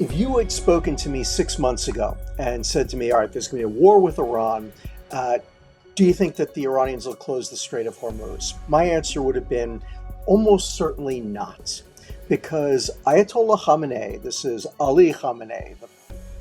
If you had spoken to me 6 months ago and said to me, all right, there's going to be a war with Iran, uh, do you think that the Iranians will close the Strait of Hormuz? My answer would have been almost certainly not. Because Ayatollah Khamenei, this is Ali Khamenei, the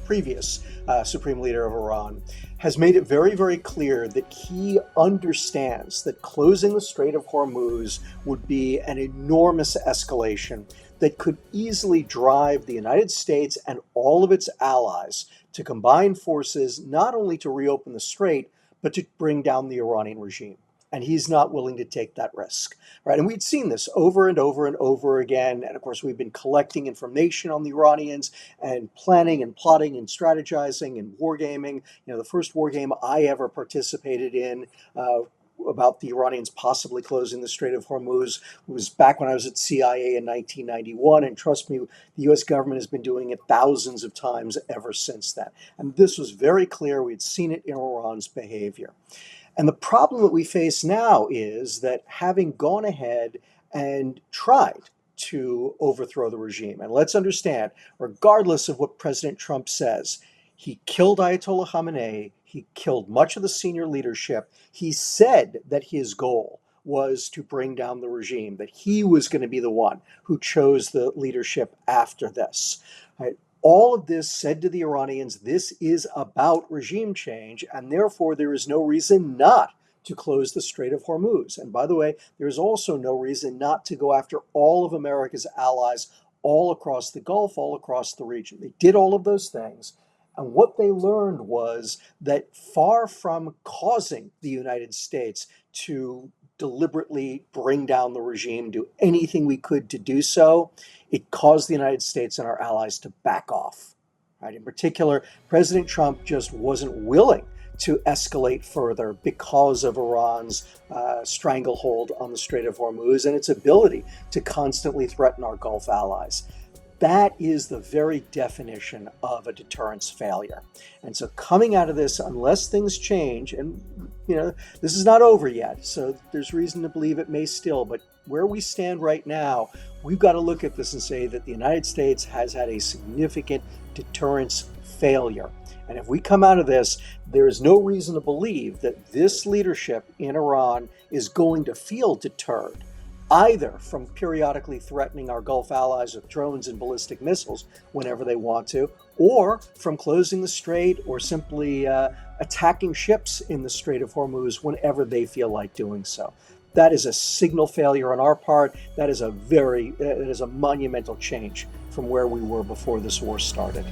previous supreme leader of Iran, has made it very, very clear that he understands that closing the Strait of Hormuz would be an enormous escalation that could easily drive the United States and all of its allies to combine forces, not only to reopen the strait, but to bring down the Iranian regime. And he's not willing to take that risk, right? And we'd seen this over and over and over again. And of course, we've been collecting information on the Iranians and planning and plotting and strategizing and wargaming. You know, the first war game I ever participated in about the Iranians possibly closing the Strait of Hormuz was back when I was at CIA in 1991. And trust me, the U.S. government has been doing it thousands of times ever since then. And this was very clear. We'd seen it in Iran's behavior. And the problem that we face now is that having gone ahead and tried to overthrow the regime, and let's understand, regardless of what President Trump says, he killed Ayatollah Khamenei, he killed much of the senior leadership. He said that his goal was to bring down the regime, that he was going to be the one who chose the leadership after this. Right? All of this said to the Iranians, this is about regime change, and therefore there is no reason not to close the Strait of Hormuz. And by the way, there is also no reason not to go after all of America's allies all across the Gulf, all across the region. They did all of those things. And what they learned was that far from causing the United States to deliberately bring down the regime, do anything we could to do so, it caused the United States and our allies to back off. Right? In particular, President Trump just wasn't willing to escalate further because of Iran's stranglehold on the Strait of Hormuz and its ability to constantly threaten our Gulf allies. That is the very definition of a deterrence failure. And so coming out of this, unless things change, and this is not over yet, so there's reason to believe it may still, but where we stand right now, we've got to look at this and say that the United States has had a significant deterrence failure. And if we come out of this, there is no reason to believe that this leadership in Iran is going to feel deterred, either from periodically threatening our Gulf allies with drones and ballistic missiles whenever they want to, or from closing the strait or simply attacking ships in the Strait of Hormuz whenever they feel like doing so. That is a signal failure on our part. That is a monumental change from where we were before this war started.